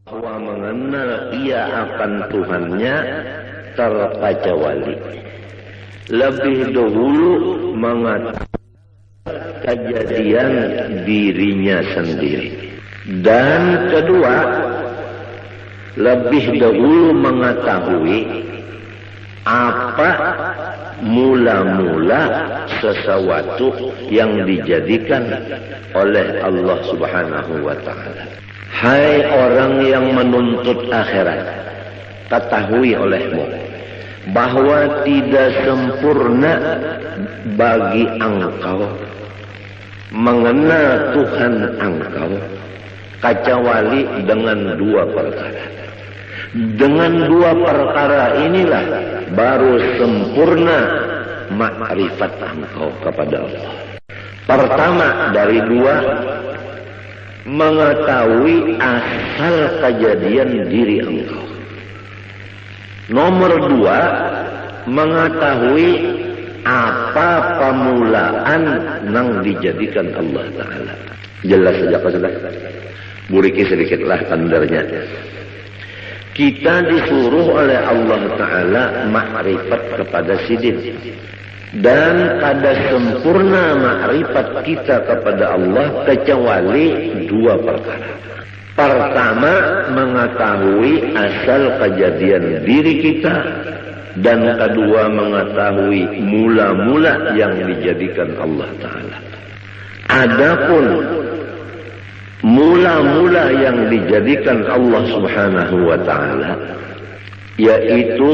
bahwa mengenal ia akan Tuhannya terkecuali. Lebih dahulu mengatakan kejadian dirinya sendiri. Dan kedua, lebih dahulu mengetahui apa mula-mula sesuatu yang dijadikan oleh Allah Subhanahu wa ta'ala. Hai orang yang menuntut akhirat, ketahui olehmu bahwa tidak sempurna bagi engkau mengenal Tuhan engkau kecuali dengan dua perkara. Dengan dua perkara inilah baru sempurna makrifat engkau kepada Allah. Pertama dari dua, mengetahui asal kejadian diri engkau. Nomor dua, mengetahui apa pemulaan yang dijadikan Allah Ta'ala. Jelas saja Pak Sudah. Buriki sedikitlah tandarnya. Kita disuruh oleh Allah Ta'ala makrifat kepada sidin. Dan kada sempurna makrifat kita kepada Allah kecuali dua perkara. Pertama, mengetahui asal kejadian diri kita. Dan kedua, mengetahui mula-mula yang dijadikan Allah Ta'ala. Adapun mula-mula yang dijadikan Allah Subhanahu wa ta'ala, yaitu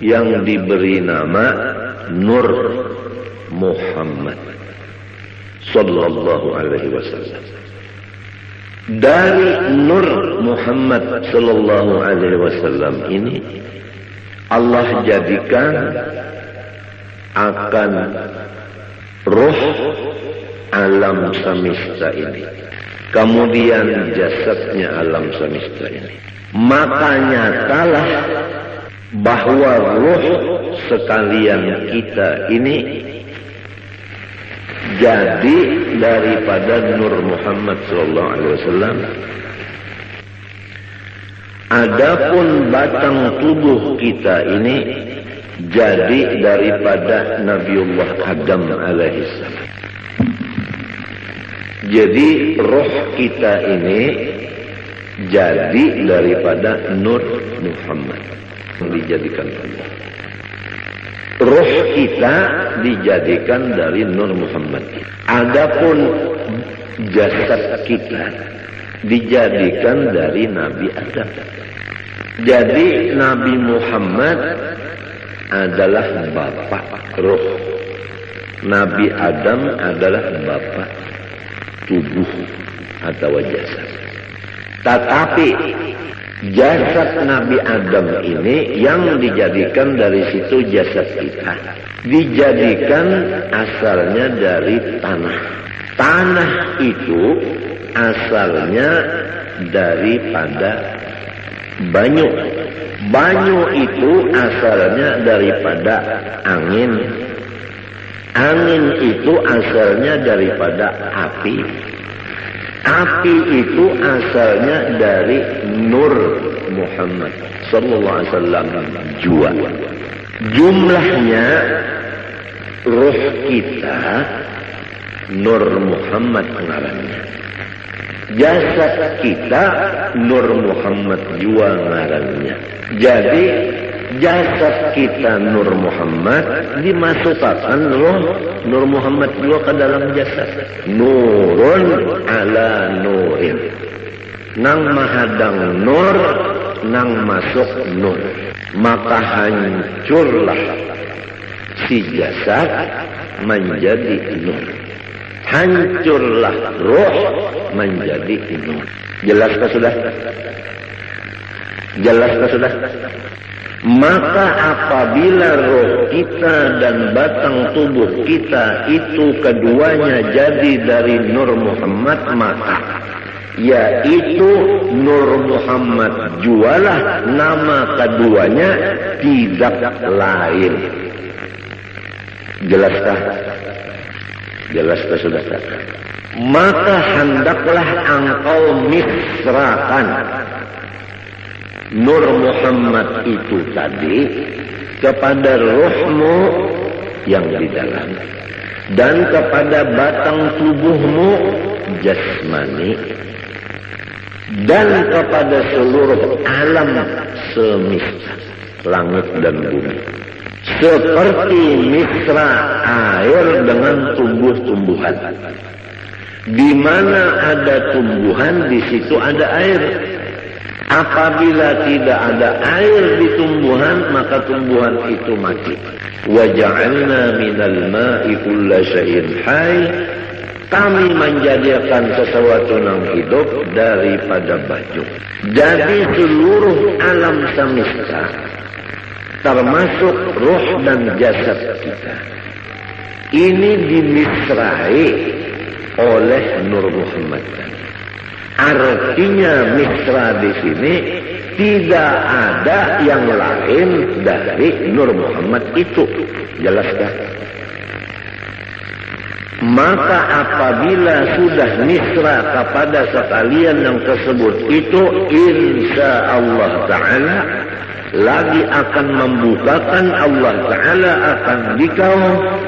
yang diberi nama Nur Muhammad sallallahu alaihi wasallam. Dari Nur Muhammad sallallahu alaihi wasallam ini Allah jadikan akan roh alam semesta ini, kemudian jasadnya alam semesta ini. Maka nyatalah bahwa roh sekalian kita ini jadi daripada Nur Muhammad sallallahu alaihi wasallam. Adapun batang tubuh kita ini jadi daripada Nabiullah Adam alaihissalam. Jadi roh kita ini jadi daripada Nur Muhammad yang dijadikan Allah. Roh kita dijadikan dari Nur Muhammad. Adapun jasad kita dijadikan dari Nabi Adam. Jadi Nabi Muhammad adalah bapak roh. Nabi Adam adalah bapak tubuh atau jasad. Tetapi jasad Nabi Adam ini yang dijadikan dari situ jasad kita, dijadikan asalnya dari tanah. Tanah itu asalnya daripada banyu. Banyu itu asalnya daripada angin. Angin itu asalnya daripada api. Api itu asalnya dari Nur Muhammad sallallahu alaihi wasallam jua. Jumlahnya roh kita Nur Muhammad ngarannya. Jasad kita Nur Muhammad jua ngarannya. Jadi jasad kita Nur Muhammad dimasukkan roh Nur Muhammad juga ke dalam jasad. Nurun ala nurin. Nang mahadang nur, nang masuk nur. Maka hancurlah si jasad menjadi nur. Hancurlah roh menjadi nur. Jelaskah sudah? Jelaskah sudah? Maka apabila roh kita dan batang tubuh kita itu keduanya jadi dari Nur Muhammad, maka yaitu Nur Muhammad jualah nama keduanya tidak lain. Jelaskah? Jelaskah sudah? Maka hendaklah engkau misrakan Nur Muhammad itu tadi kepada ruhmu yang di dalam dan kepada batang tubuhmu jasmani dan kepada seluruh alam semesta langit dan bumi, seperti misra air dengan tumbuh-tumbuhan. Di mana ada tumbuhan, di situ ada air. Apabila tidak ada air di tumbuhan, maka tumbuhan itu mati. Wa ja'alna minal ma'i kulla syai'in hayy. Kami menjadikan sesuatu yang hidup daripada baju. Jadi seluruh alam semesta, termasuk ruh dan jasad kita, ini dimisrai oleh Nur Muhammad. Artinya misra di sini tidak ada yang lain dari Nur Muhammad itu. Jelaskan? Maka apabila sudah misra kepada sekalian yang tersebut itu, insya Allah Ta'ala lagi akan membukakan, Allah Ta'ala akan dikau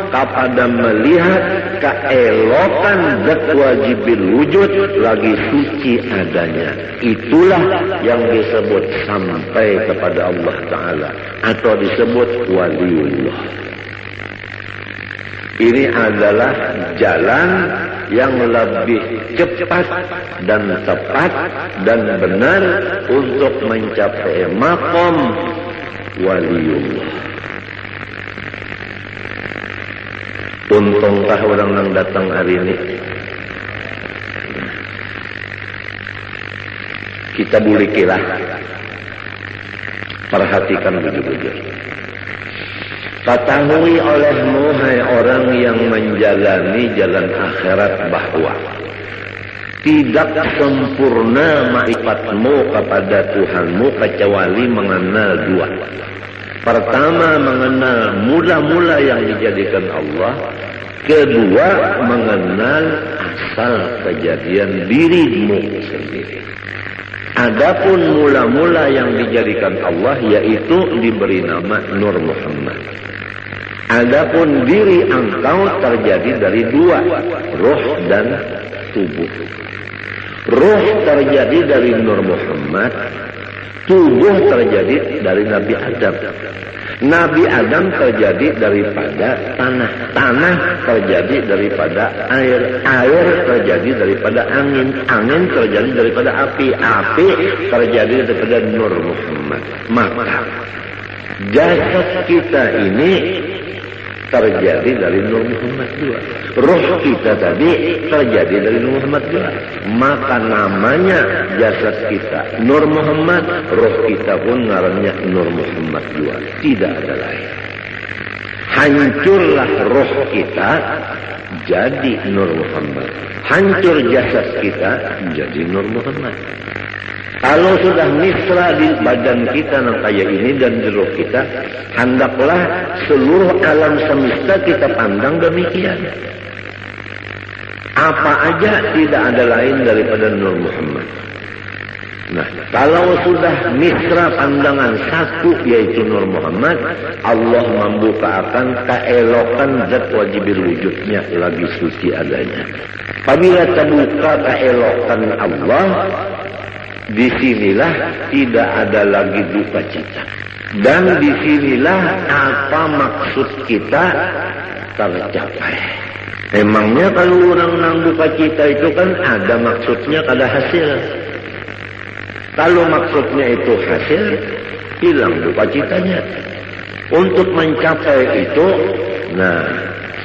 kepada melihat keelokan zat wajibil wujud lagi suci adanya. Itulah yang disebut sampai kepada Allah Ta'ala atau disebut waliullah. Ini adalah jalan yang lebih cepat dan tepat dan benar untuk mencapai maqam waliullah. Untungkah orang yang datang hari ini? Kita bulikilah. Perhatikan bujur-bujur. Ketahui olehmu, hai orang yang menjalani jalan akhirat, bahwa tidak sempurna ma'rifatmu kepada Tuhanmu kecuali mengenal dua. Pertama, mengenal mula-mula yang dijadikan Allah. Kedua, mengenal asal kejadian dirimu sendiri. Adapun mula-mula yang dijadikan Allah, yaitu diberi nama Nur Muhammad. Adapun diri engkau terjadi dari dua, ruh dan tubuh. Ruh terjadi dari Nur Muhammad, tubuh terjadi dari Nabi Adam. Nabi Adam terjadi daripada tanah, tanah terjadi daripada air, air terjadi daripada angin, angin terjadi daripada api, api terjadi daripada Nur Muhammad. Maka jasad kita ini terjadi dari Nur Muhammad juga. Ruh kita tadi terjadi dari Nur Muhammad juga. Maka namanya jasad kita Nur Muhammad, ruh kita pun ngarannya Nur Muhammad juga. Tidak ada lain. Hancurlah ruh kita jadi Nur Muhammad. Hancur jasad kita jadi Nur Muhammad. Kalau sudah misra di badan kita yang kayak ini dan di ruh kita, hendaklah seluruh alam semesta kita pandang demikian. Apa aja tidak ada lain daripada Nur Muhammad. Nah, kalau sudah misra pandangan satu yaitu Nur Muhammad, Allah membukakan keelokan zat wajibil wujudnya lagi suci adanya. Apabila terbuka keelokan Allah, disinilah tidak ada lagi duka cita. Dan disinilah apa maksud kita tercapai. Emangnya kalau orang nang duka cita itu kan ada maksudnya, ada hasil. Kalau maksudnya itu hasil, hilang duka citanya. Untuk mencapai itu, nah,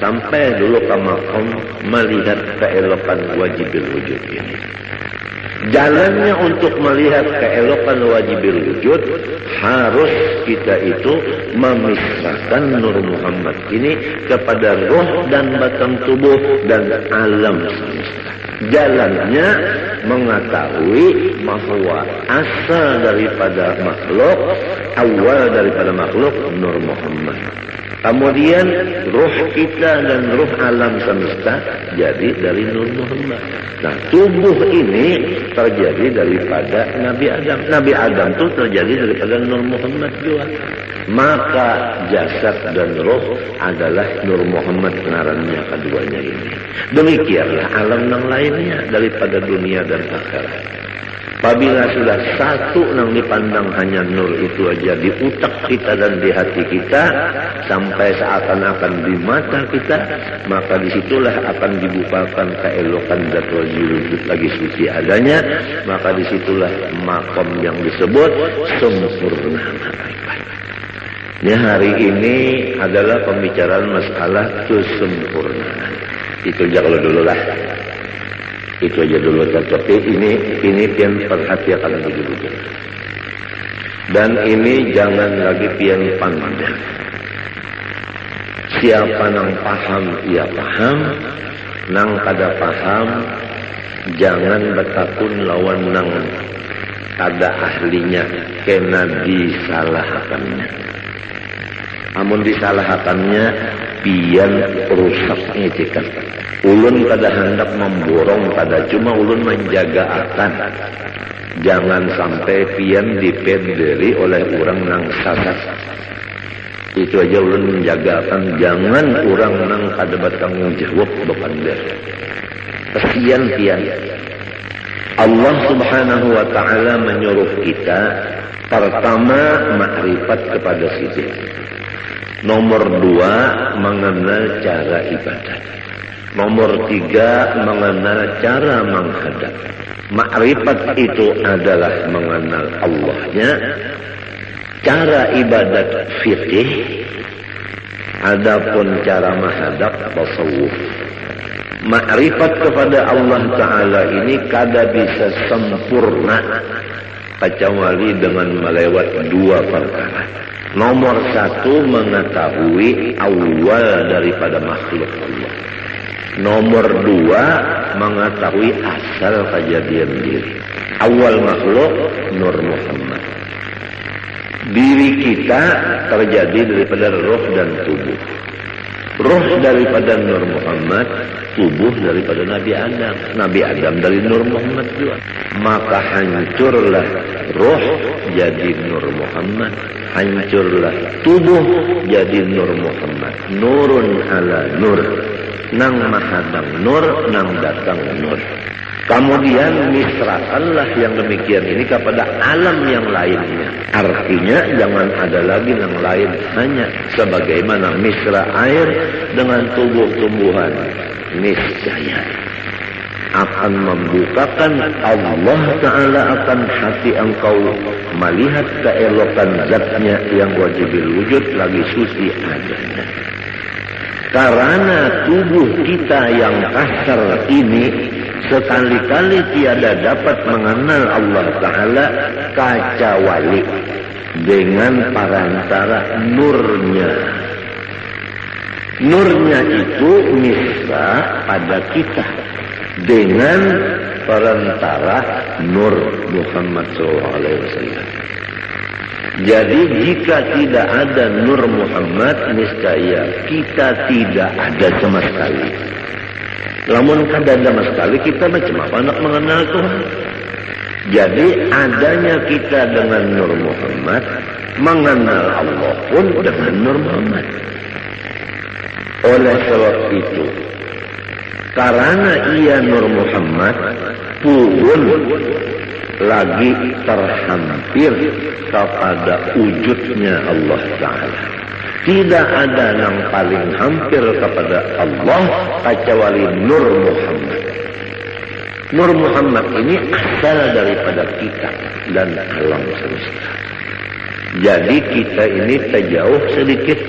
sampai dulu ke maqam melihat keelokan wajibil wujud ini. Jalannya untuk melihat keelokan wajibil wujud, harus kita itu memisahkan Nur Muhammad ini kepada roh dan batang tubuh dan alam semesta. Jalannya mengetahui bahwa asal daripada makhluk, awal daripada makhluk Nur Muhammad. Kemudian ruh kita dan ruh alam semesta jadi dari Nur Muhammad. Nah, tubuh ini terjadi daripada Nabi Adam. Nabi Adam itu terjadi daripada Nur Muhammad juga. Maka jasad dan ruh adalah Nur Muhammad ngarannya keduanya ini. Demikianlah alam yang lainnya daripada dunia dan akhirat. Apabila sudah satu yang dipandang hanya nur itu aja di utak kita dan di hati kita, sampai seakan-akan di mata kita, maka disitulah akan dibukakan keelokan zat wujud lagi suci adanya, maka disitulah makom yang disebut sempurna ma'rifat. Ya, hari ini adalah pembicaraan masalah kesempurnaan. Itu aja kalau dulu lah. Itu aja dulu, tapi ini pian perhatikan dulu. Dan ini jangan lagi pian pandang. Siapa nang paham, ia paham. Nang kada paham, jangan bertakun lawan nang kada ahlinya, kena disalahkannya. Amun disalahkannya, pian rusaknya cekat. Ulun kada hendak memborong, kada cuma ulun menjaga akan. Jangan sampai pian dipederi oleh orang nang sasat. Itu aja ulun menjaga akan. Jangan orang nang kada bertanggung jawab beban dia. Kesian pian. Allah Subhanahu wa ta'ala menyuruh kita pertama makrifat kepada sisi. Nomor 2 mengenal cara ibadah. Nomor 3 mengenal cara menghadap. Makrifat itu adalah mengenal Allahnya. Cara ibadat fikih. Adapun cara menghadap tasawuf. Makrifat kepada Allah Ta'ala ini kada bisa sempurna kecuali dengan melewat 2 perkara. Nomor 1 mengetahui awal daripada makhluk Allah. Nomor 2 mengetahui asal kejadian diri. Awal makhluk Nur Muhammad. Diri kita terjadi daripada roh dan tubuh. Roh daripada Nur Muhammad, tubuh daripada Nabi Adam. Nabi Adam dari Nur Muhammad juga. Maka hancurlah roh jadi Nur Muhammad. Hancurlah tubuh jadi Nur Muhammad. Nurun ala nur. Nang mahadang nur, nang datang nur. Kemudian misrakanlah yang demikian ini kepada alam yang lainnya. Artinya jangan ada lagi yang lain, hanya sebagaimana misra air dengan tumbuh-tumbuhan. Niscaya akan membukakan Allah Ta'ala akan hati engkau melihat keelokan zatnya yang wajibil wujud lagi suci adanya. Karena tubuh kita yang kasar ini sekali-kali tiada dapat mengenal Allah Ta'ala kecuali dengan perantara nurnya. Nurnya itu misra pada kita dengan perantara Nur Muhammad SAW. Jadi jika tidak ada Nur Muhammad, niscaya kita tidak ada sama sekali. Namun kada ada sama sekali, kita macam apa nak mengenal Tuhan? Jadi adanya kita dengan Nur Muhammad, mengenal Allah pun dengan Nur Muhammad. Oleh sebab itu, karena ia Nur Muhammad pun lagi terhampir kepada wujudnya Allah Ta'ala. Tidak ada yang paling hampir kepada Allah kecuali Nur Muhammad. Nur Muhammad ini asal daripada kita dan alam semesta. Jadi kita ini terjauh sedikit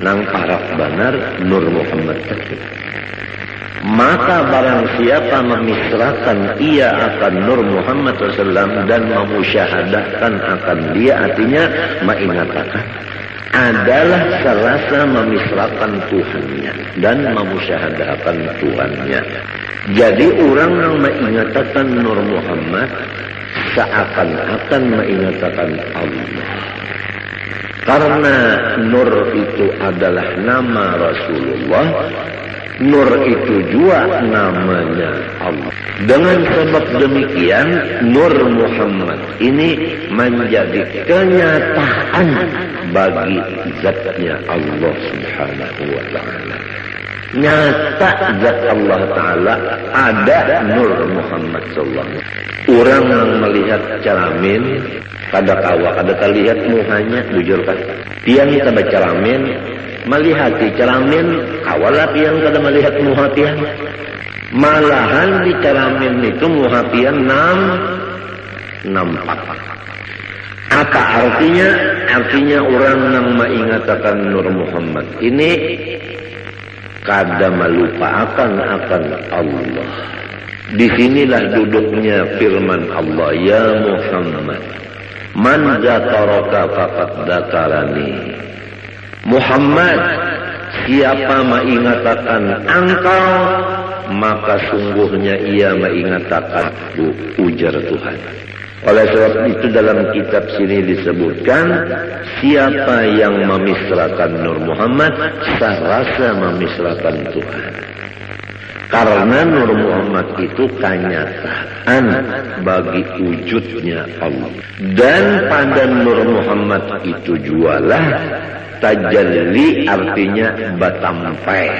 nang parak benar Nur Muhammad tersebut. Maka barang siapa memisrakan ia akan Nur Muhammad SAW dan memusyahadahkan akan dia, artinya mengatakan adalah serasa memisrakan Tuhannya dan memusyahadahkan Tuhannya. Jadi orang yang mengatakan Nur Muhammad seakan-akan mengatakan Allah. Karena Nur itu adalah nama Rasulullah, Nur itu juga namanya Allah. Dengan sebab demikian, Nur Muhammad ini menjadi kenyataan bagi zatnya Allah Subhanahu wa ta'ala. Nyata zat Allah Ta'ala ada Nur Muhammad sallallahu. Orang yang melihat ceramin kada kawa, kada terlihat muhanya, bujur kan? Tiang kada ceramin, melihat di ceramin, kawalah tiang kada melihat muha tiang. Malahan di ceramin itu muha tiang nampak. Apa artinya? Artinya orang yang mengingatkan Nur Muhammad ini kada melupakan akan Allah. Disinilah duduknya firman Allah, ya Muhammad, man dzakaraka faqad dzakarani. Muhammad, siapa mengingatkan engkau, maka sungguhnya ia mengingatkan aku, ujar Tuhan. Oleh sebab itu dalam kitab sini disebutkan, siapa yang memisrakan Nur Muhammad, serasa memisrakan Tuhan. Karena Nur Muhammad itu kenyataan bagi wujudnya Allah. Dan pada Nur Muhammad itu jualah tajalli, artinya batampai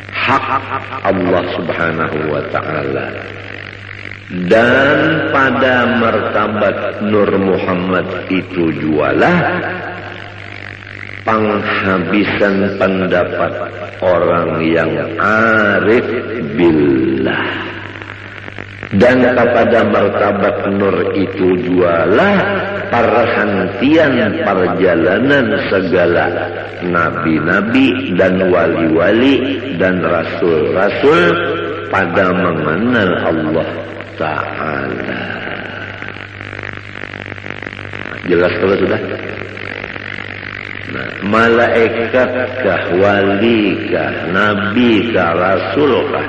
hak Allah Subhanahu wa ta'ala. Dan pada martabat Nur Muhammad itu jualah penghabisan pendapat orang yang arif billah. Dan kepada martabat Nur itu jualah perhentian perjalanan segala nabi-nabi dan wali-wali dan rasul-rasul pada mengenal Allah Ta'ala. Jelas kalau sudah? Nah, malaikatkah, walikah, nabikah, rasulkah,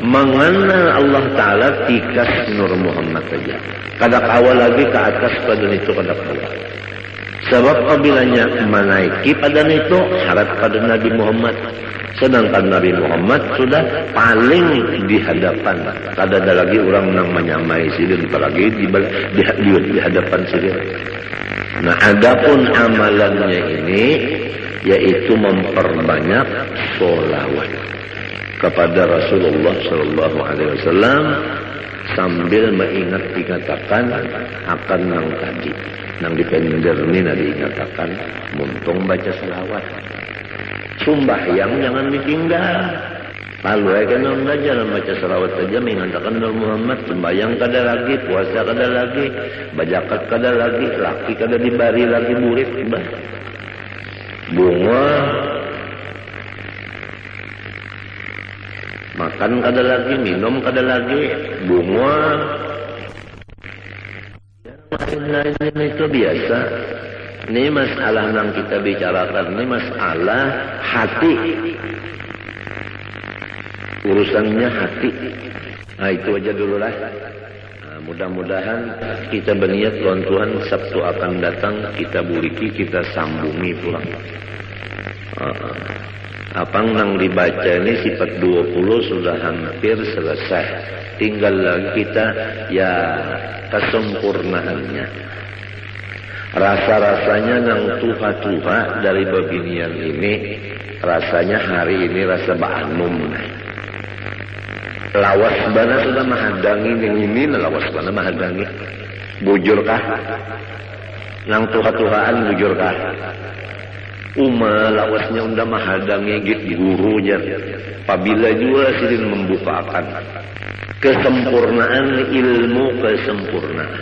mengenal Allah Ta'ala tikas Nur Muhammad saja. Kada kawal lagi ke atas pada itu kada kawal. Sebab apabila menaiki pada itu syarat pada Nabi Muhammad. Sedangkan Nabi Muhammad sudah paling di hadapan. Kada ada lagi orang yang menyamai sini, apalagi di hadapan sini. Nah, adapun amalannya ini yaitu memperbanyak sholawat kepada Rasulullah Sallallahu Alaihi Wasallam sambil dikatakan akan nang tadi, nang dipender ni diingatakan muntung baca selawat. Sumbahyang jangan ditinggal. Lalu kena belajar baca selawat saja mengatakan Nur Muhammad. Sembahyang kada lagi, puasa kada lagi, bajakat kada lagi, laki kada dibari lagi murid. Bunga makan kada lagi, minum kada lagi, bunga lain-lain itu biasa. Ini masalah yang kita bicarakan, ini masalah hati. Urusannya hati. Nah, itu aja dulu lah. Nah, mudah-mudahan kita berniat lawan Tuhan Sabtu akan datang kita buriki, kita sambungi pulang. Apa yang dibaca ini sifat 20 sudah hampir selesai. Tinggal lagi kita ya kesempurnaannya. Rasa-rasanya yang tuha-tuha dari babinian ini, rasanya hari ini rasa ba'anum. Lawas bana sudah mahadangi yang ini, lawas bana mahadangi. Bujurkah? Nang tuha-tuhaan bujurkah? Lawasnya unda mahadangi git guru jar. Apabila juga sidin membukakan kesempurnaan ilmu, kesempurnaan.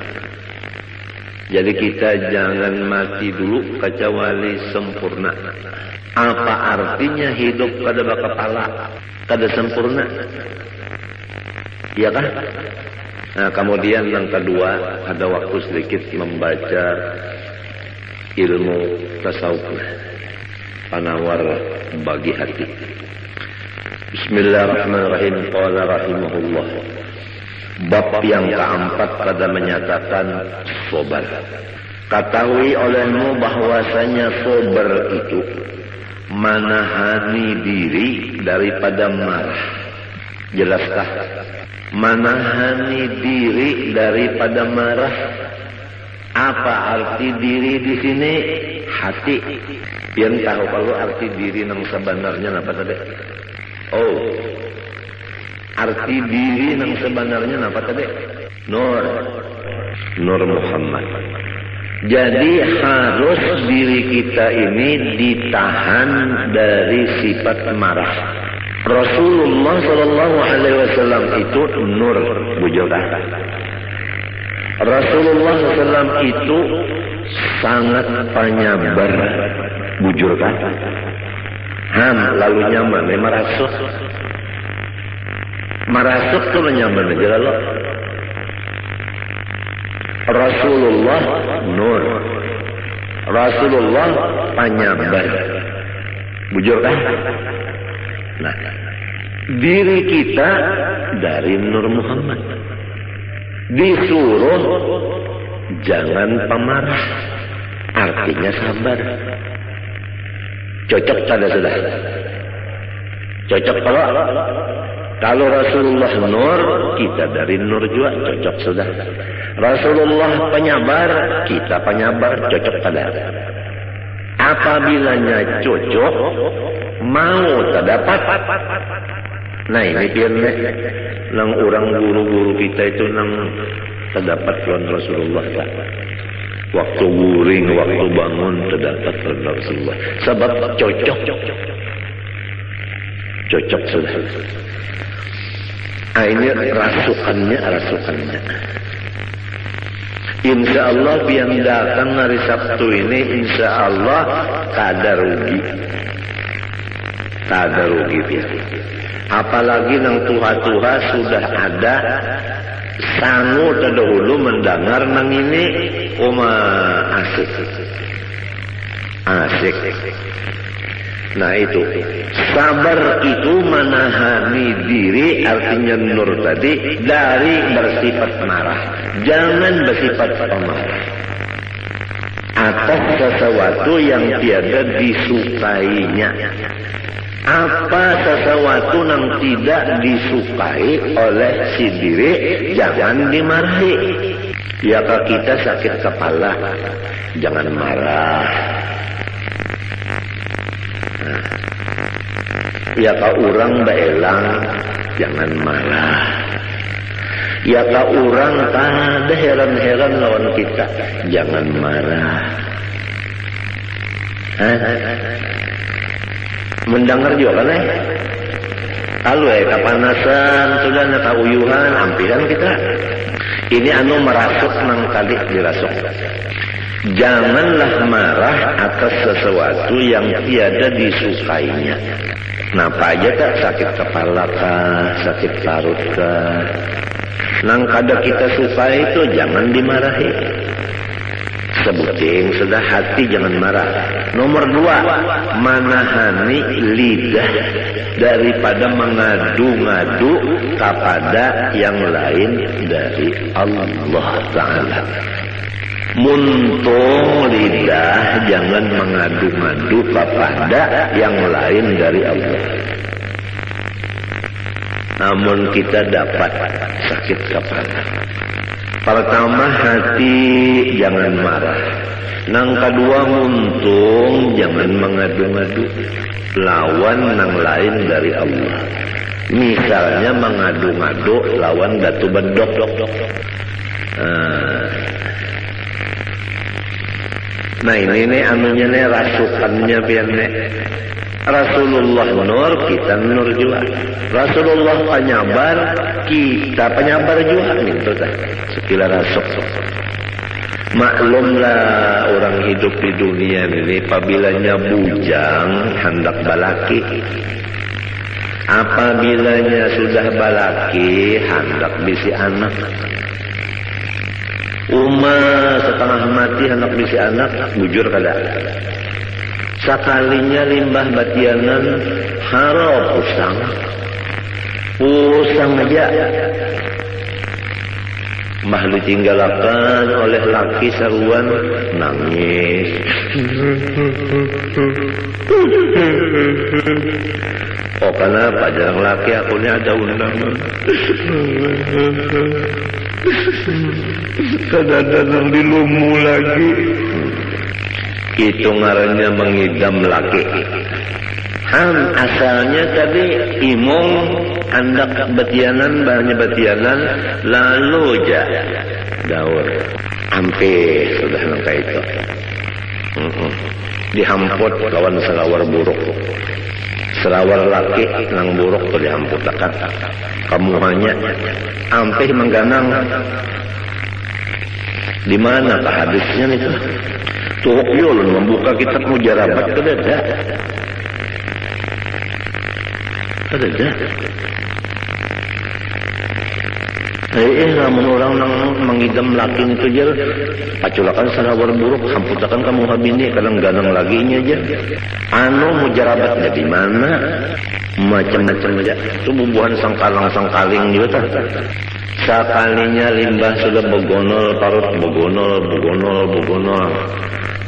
Jadi kita jangan mati dulu kecuali sempurna. Apa artinya hidup kada bakapala, kada sempurna? Iya kan? Nah, kemudian yang kedua, ada waktu sedikit membaca ilmu tasawuf, penawar bagi hati. Bismillahirrahmanirrahim. Qala rahimahullah. Bab yang keempat pada menyatakan sobar. Ketahui olehmu bahwasanya sabar itu menahani diri daripada marah. Jelaskah? Menahani diri daripada marah. Apa arti diri di sini? Hati. Yang tahu kalau arti diri yang sebenarnya apa tadi? Oh, arti diri yang sebenarnya apa tadi? Nur Muhammad. Jadi harus diri kita ini ditahan dari sifat marah. Rasulullah Shallallahu Alaihi Wasallam itu nur, bujurkan. Rasulullah SAW itu sangat penyabar, bujurkan. Lalu nyaman, marasuk tuh nyaman aja lalu. Rasulullah nur, Rasulullah penyabar, bujurkan. Nah, diri kita dari Nur Muhammad disuruh jangan pemarah, artinya sabar. Cocok pada sudah. Cocok kalau Rasulullah nur, kita dari nur juga cocok sudah. Rasulullah penyabar, kita penyabar, cocok pada. Apabila cocok, mau terdapat. Nah ini biarnya nang orang guru-guru kita itu nang terdapat lawan Rasulullah tak. Waktu guring, waktu bangun terdapat lawan Rasulullah. Sebab cocok sudah. Ini rasukannya. Insya Allah biar datang hari Sabtu ini, insya Allah tak ada rugi biar. Apalagi nang tuha-tuha sudah ada sangu terdahulu mendengar nang ini asik. Nah itu sabar itu menahani diri, artinya nur tadi, dari bersifat marah. Jangan bersifat pemarah atas sesuatu yang tiada disukainya. Apa sesuatu yang tidak disukai oleh si diri, jangan dimarahi. Ya kalau kita sakit kepala, jangan marah. Ya kalau orang beelang, jangan marah. Ya kalau orang ada heran-heran lawan kita, jangan marah. Mendengar juga kan kalau kepanasan sudah nak uyuhan ampiran kita ini merasuk nang tadi dirasuk. Janganlah marah atas sesuatu yang tiada disukainya. Kenapa aja tak sakit kepala kah, sakit parut kah, nang kada kita suka itu jangan dimarahi. Sebuting sudah hati jangan marah. Nomor 2, menahani lidah daripada mengadu-ngadu kepada yang lain dari Allah Ta'ala. Muntung lidah jangan mengadu-ngadu kepada yang lain dari Allah. Namun kita dapat sakit kepala. Pertama, hati jangan marah. Nang kedua, muntung jangan mengadu-ngadu lawan nang lain dari Allah. Misalnya mengadu-ngadu lawan datu bedok. Nah ini anunya nih rasukannya biarnya. Rasulullah nur, kita nur juga. Rasulullah penyabar, kita penyabar juga. Gitu kan. Sekila rasuk. Maklumlah orang hidup di dunia ini, apabila bujang hendak balaki. Apabila sudah balaki hendak bisi anak. Setengah mati hendak bisi anak, bujur kada. Sekalinya limbah batianan harap pusang aja. mah ditinggalakan oleh laki saruan nangis. Oh kenapa jarang laki aku ini ada undangan. Kadang-kadang dilumu lagi. Itu ngarannya mengidam laki. Asalnya tadi imong andak betianan banyak betianan lalu ja daur ampe sudah nangka itu dihamput lawan selawar buruk selawar laki nang buruk tuh dihamput akan kamu hanya ampe mengganang di mana kah hadisnya itu tuh yul membuka kitab mujarabat kedada ada. Namun orang nang mengidam laki itu aja, paculakan selawar buruk, hamputakan kamu habini, kadang ganang laginya aja. Mujarabat jadi mana? Macam-macam aja. Itu bubuhan sangkaling juga tak. Sekalinya limbah sudah begonol, parut begonol.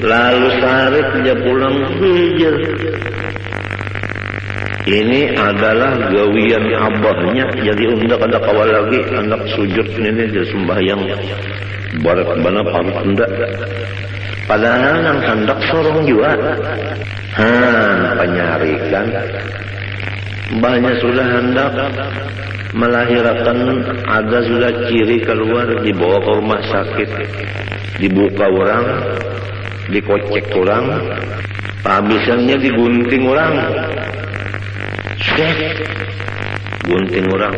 Lalu sarik dia pulang hijau. Ini adalah gawian abahnya. Jadi undak ada kawal lagi anak sujud ini dia sembahyang barat bana parut undak. Padahal nang hendak sorong juga. Penyarikan. Mbahnya sudah hendak melahirkan, ada sudah ciri keluar, dibawa ke rumah sakit, dibuka orang, dikocek orang, habisannya digunting orang. Gunting orang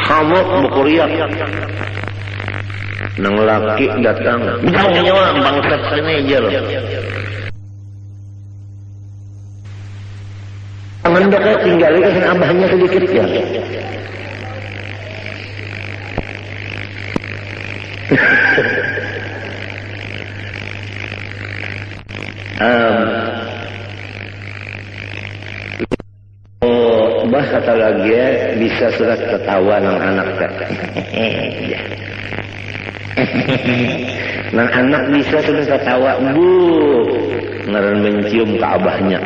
hamuk mukuriak nang laki datang nyawa bangsat sini aja loh mendeknya tinggal kan abahnya sedikit ya Bah kata lagi bisa surat ketawa nang anak tak. Nang anak bisa sudah ketawa bu ngaran mencium ke abahnya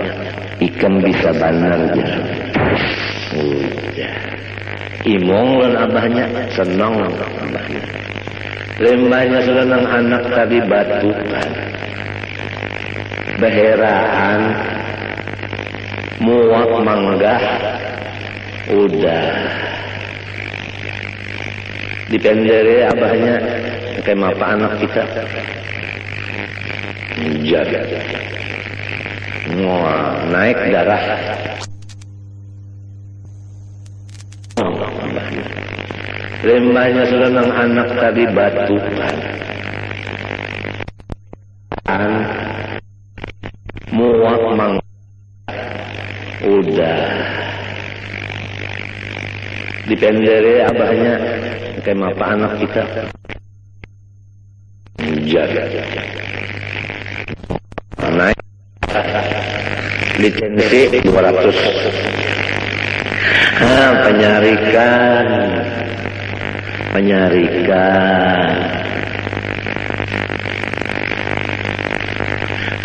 ikan bisa banar aja. Udah imong lan abahnya senang abahnya. Lembahnya sudah nang anak tadi batukan beheraan muak manggah udah dipendere abahnya kayak apa anak kita jaga naik darah lembahnya sudah nang anak tadi batukan muak manggah udah dipendere abahnya kayak apa anak kita jaga naik lisensi 200 penyarikan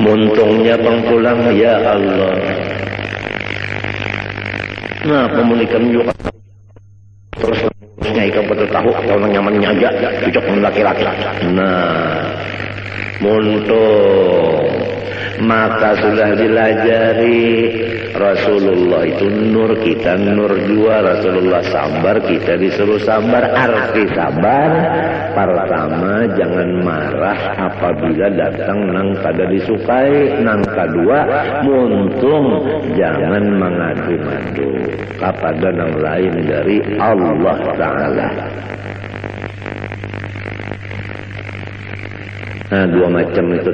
muntungnya pengpulang ya Allah. Nah, pemulikan juga terus nyai betul tahu atau nyamannya aja cocok dengan laki-laki. Nah, muntung maka sudah dilajari Rasulullah itu nur, kita nur juga. Rasulullah sabar, kita disuruh sabar. Arti sabar pertama jangan marah apabila datang nang kada disukai. Nang kedua muntung jangan mengadu-madu kepada nang lain dari Allah Ta'ala. Nah, dua macam itu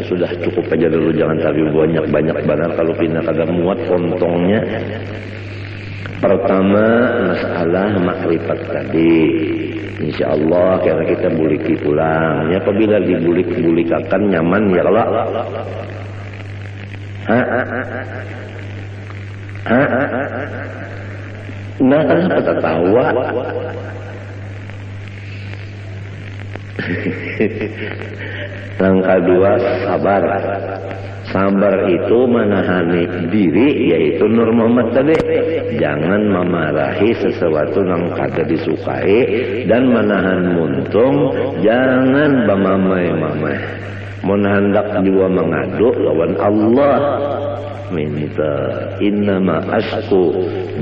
sudah cukup aja dulu, jangan tapi banyak benar kalau pindah kagak muat pontongnya. Pertama masalah makrifat tadi, insya Allah karena kita buliki pulang. Ya apabila dibulik-bulikakan nyaman ya kalau nah kenapa tertawa? Langkah kedua, sabar. Sabar itu menahani diri, yaitu Nur Muhammad tadi. Jangan memarahi sesuatu yang kada disukai dan menahan muntung. Jangan bamamai-mamai. Mun hendak juga mengadu lawan Allah. Minta innama asku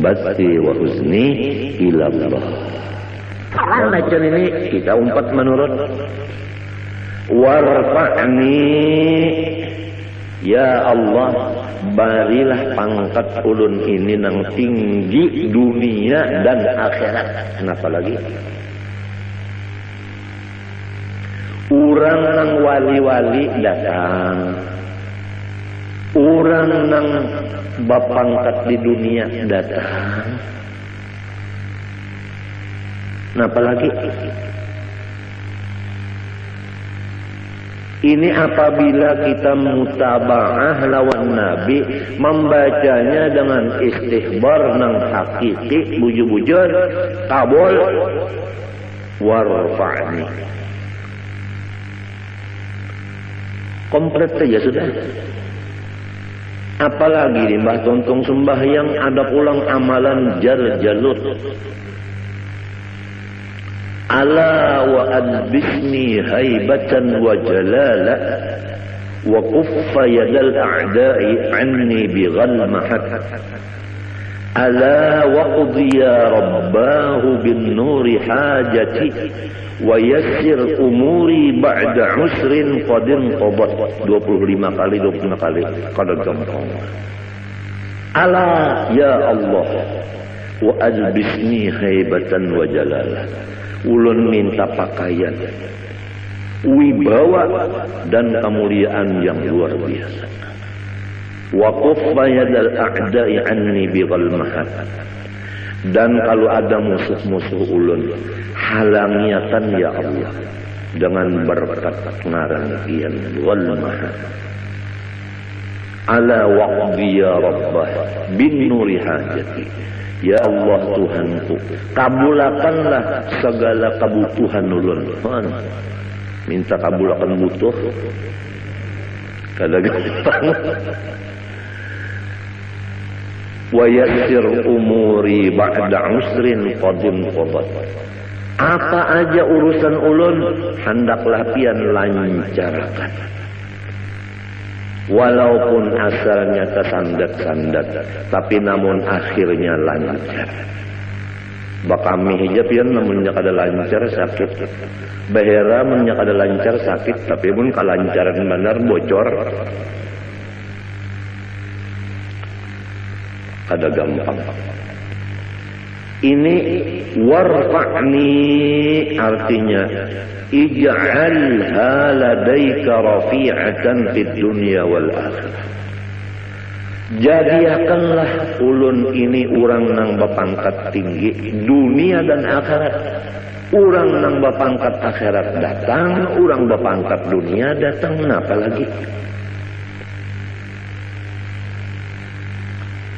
bati wa huzni ila Allah. Bacaan ini kita umpat menurut warfa'ni ya Allah, barilah pangkat ulun ini nang tinggi dunia dan akhirat. Kenapa lagi? Urang nang wali-wali datang, urang nang bapangkat di dunia datang. Kenapa lagi? Ini apabila kita mutaba'ah lawan Nabi, membacanya dengan istihbar nang hakiki, bujur-bujur, kabul, warfa'ni. Komplit saja sudah. Apalagi di Mbah Tontong sembahyang ada pulang amalan jar-jalut. Ala wa adbisni haibatan wa jalala wa kuffa yadal a'da'i anni bighalmahat. Ala wa qudhiya rabbahu bin nuri hajati wa yassir umuri ba'da usrin qadin qabat. 25 kali kada gampang. Ala ya Allah wa adbisni haibatan wa jalala. Ulun minta pakaian, wibawa dan kemuliaan yang luar biasa. Wa kuffa yadal a'da'i anni bighalmahat. Dan kalau ada musuh-musuh ulun, halangiatan ya Allah dengan berkat ngarantian ghalmahat. Ala waqdi ya Rabbah bin nuri hajati. Ya Allah Tuhanku, kabulakanlah segala kebutuhan ulun. Minta kabulakan butuh, kada gampang. Wa yassir umuri ba'da usrin qadim qabat. Apa aja urusan ulun hendaklah pian lancarkan. Walaupun asalnya tersandat-sandat, tapi namun akhirnya lancar. Bakami hijab ya namunnya kada lancar sakit. Bahera munnya kada lancar sakit, tapi pun kalancaran benar bocor. Kada gampang. Ini warfa'ni artinya ij'alha ladaika rafi'atan fid dunya wal akhirah. Jadikanlah ulun ini urang nang bapangkat tinggi dunia dan akhirat. Urang nang bapangkat akhirat datang, urang bapangkat dunia datang. Kenapa lagi?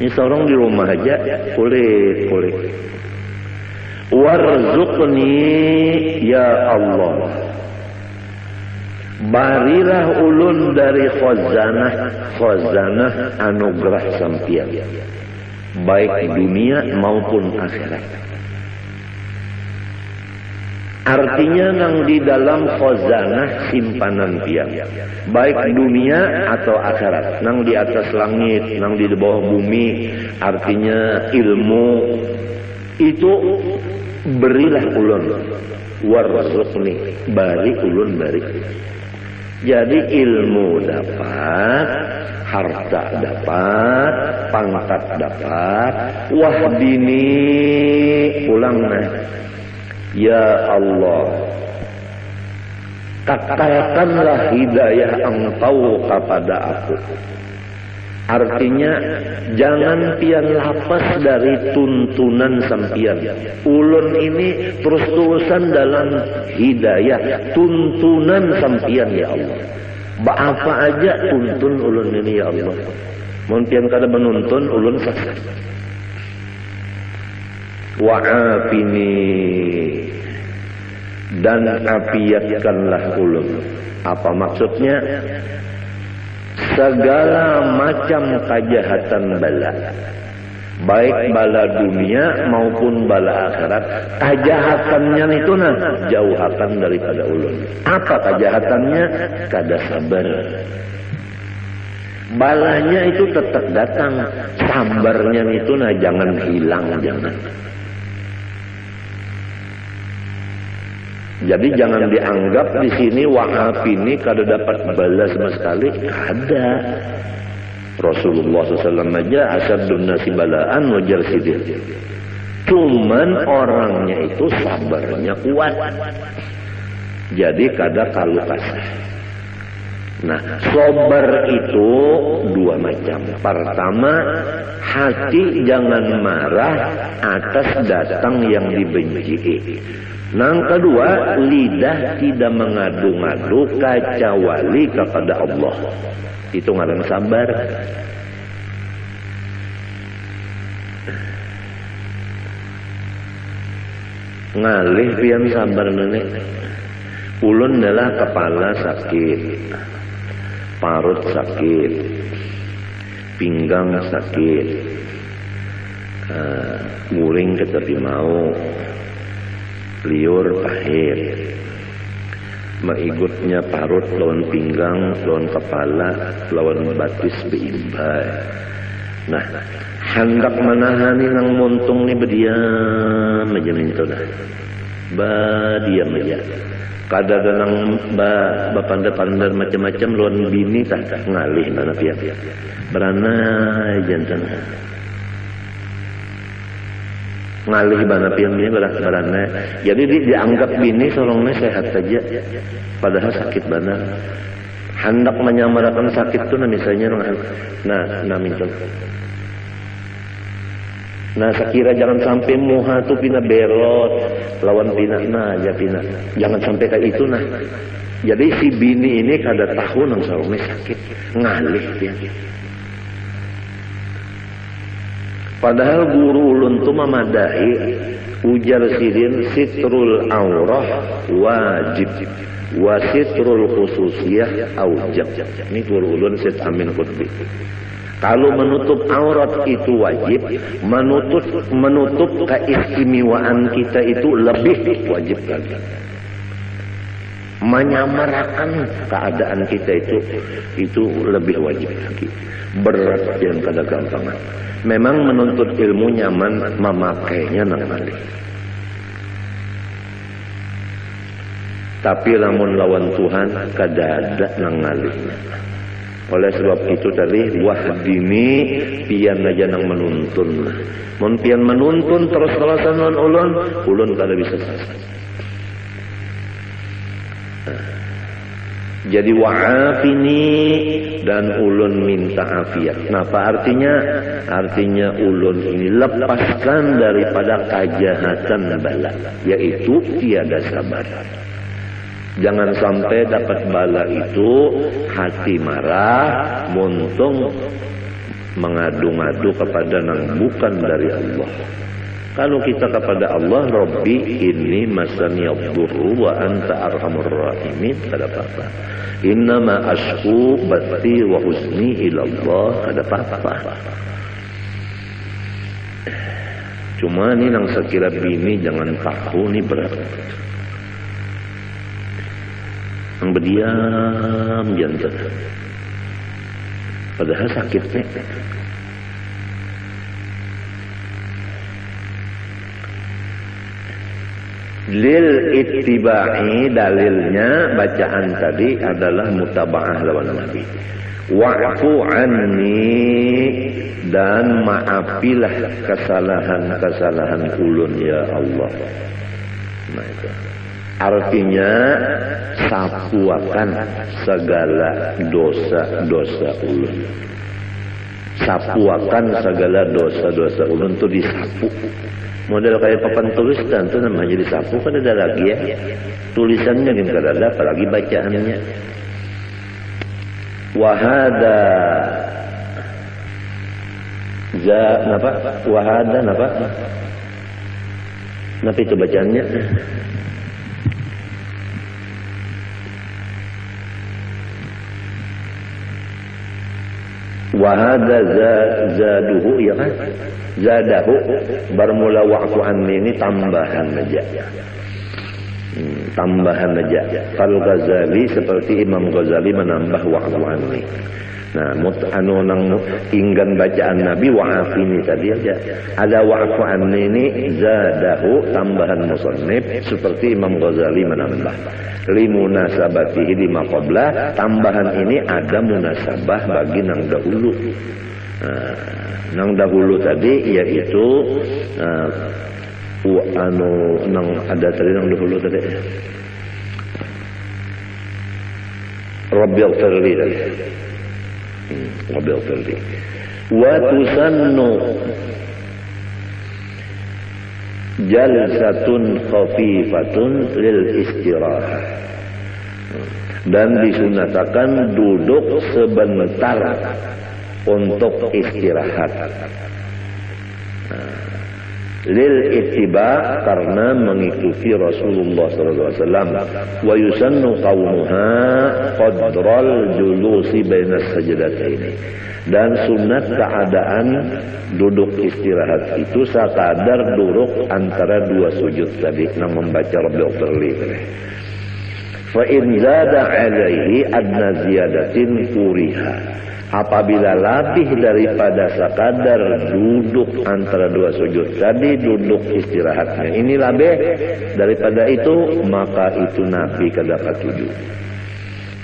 Ini seorang di rumah aja boleh. Warzuqni ya Allah, barilah ulun dari khazanah anugerah sampian, baik dunia maupun akhirat. Artinya nang di dalam khazanah simpanan pian, baik dunia atau akhirat, nang di atas langit, nang di bawah bumi, artinya ilmu itu berilah ulun. Warzuqni, bari ulun bari. Jadi ilmu dapat, harta dapat, pangkat dapat, wahdini ulangna. Ya Allah, kakalkanlah hidayah Engkau kepada aku. Artinya jangan pian lapas dari tuntunan sampian. Ulun ini terus-terusan dalam hidayah, tuntunan sampian ya Allah. Apa aja tuntun ulun ini ya Allah. Mun pian kada menuntun ulun sesat. Wa'afini, dan afiatkanlah ulun. Apa maksudnya? Segala macam kejahatan bala, baik bala dunia maupun bala akhirat, kejahatannya itu jauhakan daripada ulun. Apa kejahatannya? Kada sabar. Balanya itu tetap datang, sabarnya itu jangan hilang, jangan. Jadi jangan dianggap di sini wa'afini kada dapat bala sama sekali. Ada. Rasulullah SAW aja asyadun nasi balaan wajar sidir. Cuman orangnya itu sabarnya kuat. Jadi kada kalu kasih. Nah, sabar itu dua macam. Pertama, hati jangan marah atas datang yang dibenci. Yang kedua, lidah tidak mengadu-ngadu kecuali kepada Allah. Itu ngaran sabar. Ngalih pian sabar nenek. Ulun adalah kepala sakit, parut sakit, pinggang sakit, guling tetapi mau, liur pahit, maigutnya parut lawan pinggang, lawan kepala, lawan batis beimbai. Nah, hendak menahani nang montung ni berdiam aja minta dah, berdiam aja. Kadang-kadang bapanda-pandar macam-macam lawan bini tak ngalih mana pihak beranai jantan ngalih mana pihak bini beranai. Jadi dianggap bini solongnya sehat saja padahal sakit benar. Hendak menyamarakan sakit tu misalnya nah minta. Nah, sekira jangan sampai muha tu pina berot lawan pina aja pina. Jangan sampai kayak itu nah. Jadi si bini ini kada tahu nang sarungnya sakit, ngalih dia. Padahal guru ulun tu memadahi ujar sidin sitrul aurah wajib wa sitrul khususiyah aujab. Ini guru ulun Syed Amin Qutbi. Kalau menutup aurat itu wajib, menutup keistimewaan kita itu lebih wajib lagi. Menyamarakan keadaan kita itu lebih wajib lagi. Berat yang kada gampang. Memang menuntut ilmu nyaman, memakainya nang malih. Tapi lamun lawan Tuhan kada ada nang ngalihnya. Oleh sebab itu tadi wahdini pian aja nang menuntun. Mun pian menuntun terus-terusan ulun kada bisa selesai. Jadi wa'afini dan ulun minta afiat. Nah, apa artinya? Artinya ulun ini lepaskan daripada kejahatan bala, yaitu tiada sabar. Jangan sampai dapat bala itu hati marah, muntung mengadu-ngadu kepada yang bukan dari Allah. Kalau kita kepada Allah, Rabbi inni masani yadurru wa anta arhamur rahimin, kada apa-apa. Innama ashku bati wa huzni ilallah, kada apa-apa. Cuma ini nang sekira bini jangan tahu ni berat. Yang berdiam jantan. Padahal sakitnya. Lil ittiba'i dalilnya bacaan tadi adalah mutaba'ah lawan Nabi. Wa'fu anni dan maafilah kesalahan-kesalahan ulun ya Allah. Nah itu. Artinya sapuakan segala dosa-dosa ulun. Sapuakan segala dosa-dosa ulun itu disapu. Model kayak papan tulisan itu namanya disapu, kan ada lagi ya. Tulisannya yang kada ada, apalagi bacaannya. Wahada napa? Wahada napa? Napa itu bacaannya? Wahada zaduhu, ya kan? Zadahu bermula wa'fu anni ini tambahan aja. Tambahan aja. Fal Ghazali seperti Imam Ghazali menambah wa'fu anni. Nah, nang inggan bacaan Nabi wa'afini tadi aja. Ada wa'fu anni ini zadahu tambahan musannif seperti Imam Ghazali menambah. Limunasabatihi lima qabla, tambahan ini ada munasabah bagi nang dahulu. Nang dahulu tadi yaitu nang ada tadi nang dahulu tadi Rabbil firli tadi. Rabbil firli wa tusannu jalsatun khafifatun lil istirahah, dan disunatakan duduk sebentar untuk istirahat. Lil ittiba, karena mengikuti Rasulullah SAW. Wa yusannu qawmuha qadral julusi bainas sajdataini, dan sunat keadaan duduk istirahat itu sekadar duduk antara dua sujud tadi nang membaca Rabbil firli. Fa in zada alaihi adna ziyadatin kuriha, apabila lebih daripada sekadar duduk antara dua sujud tadi, duduk istirahatnya ini lebih daripada itu, maka itu Nabi kada katuju.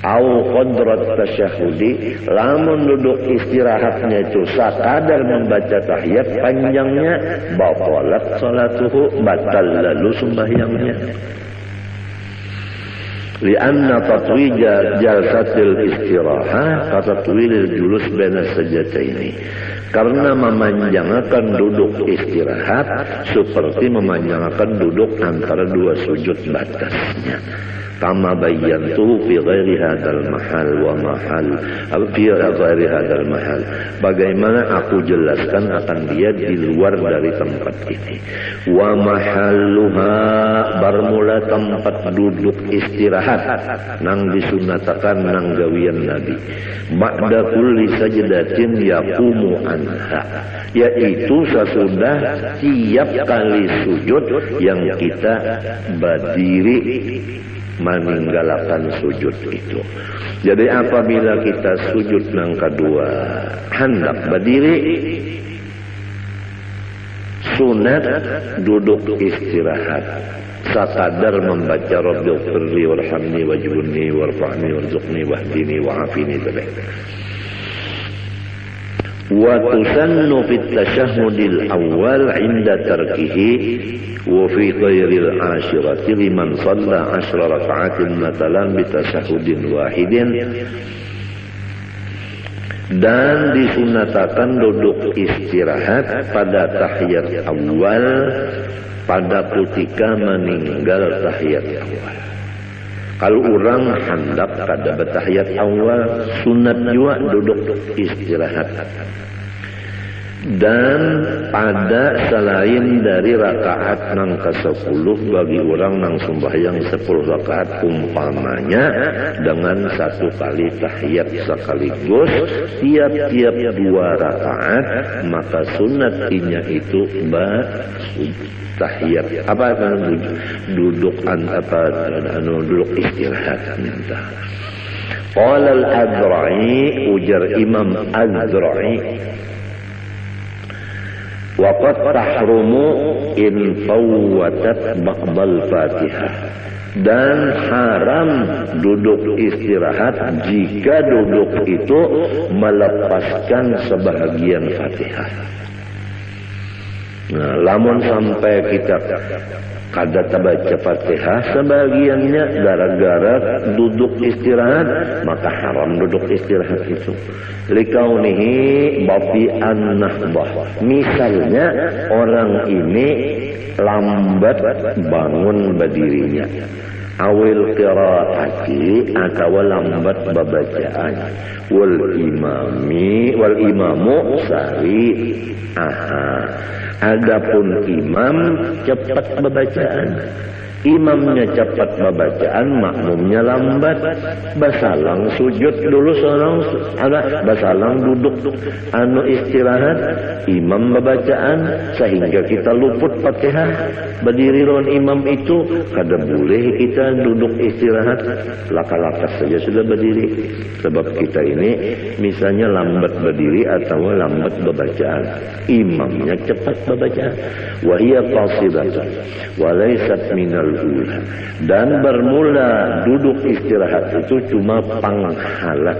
Au qadrat tasyahudi, lamun duduk istirahatnya itu sekadar membaca tahiyat panjangnya, batalat salatuhu, batal lalu sembahyangnya. Lianna tatwija jalsatil istirahah katatwilil julus baina sajdataini, karena memanjangkan duduk istirahat seperti memanjangkan duduk antara dua sujud batasnya. Kama bayyantu fi ghairi hadzal mahal wa mahal fi ghairi hadzal mahal, bagaimana aku jelaskan akan dia di luar dari tempat ini. Wa mahalluha, bermula tempat duduk istirahat nang disunatakan nang gawian Nabi, ba'da kulli sajdatin yaqumu anha, yaitu sesudah tiap kali sujud yang kita berdiri meninggalkan sujud itu. Jadi apabila kita sujud nang kedua hendak berdiri, sunat duduk istirahat sekadar membaca Rabbil firli warhamni wajburni warfa'ni warzuqni wahdini wa'afini tadi. Wa tusannu fit tasyahhudil awal 'inda tarkihi wa fi ghairil ashirati liman shalla 10 raka'atin matalan bi tasyahhudin wahidin, dan disunatakan duduk istirahat pada tahiyat awal pada ketika meninggal tahiyat awal. Kalau orang hendak kada bertahiyat awal, sunat juga duduk istirahat. Dan pada selain dari rakaat nang ke-10 bagi orang nang sembahyang 10 rakaat umpamanya dengan satu kali tahiyat sekaligus tiap-tiap 2 rakaat, maka sunatnya itu tahiyat duduk duduk istirahat. Qala al-Adra'i, ujar Imam Adra'i, waqad tahrumu in fawwatat ba'dal Fatihah, dan haram duduk istirahat jika duduk itu melepaskan sebahagian Fatihah. Nah, lamun sampai kita kada baca Fatihah sebagiannya gara-gara duduk istirahat, maka haram duduk istirahat itu. Likaunihi bafi'an nahbah, misalnya orang ini lambat bangun berdirinya, awil qiraati atau lambat babacaan, wal imamu sari. Adapun imam cepat bacaan, Imamnya cepat bacaan, makmumnya lambat. Basalang sujud dulu seorang, basalang duduk istirahat, imam bacaan sehingga kita luput Fatihah. Berdiri lawan imam itu kada boleh kita duduk istirahat, laka-laka saja sudah berdiri. Sebab kita ini misalnya lambat berdiri atau lambat bacaan, imamnya cepat bacaan. Wa hiya qasidatun wa laysat minal ula. Dan bermula duduk istirahat itu cuma panghala,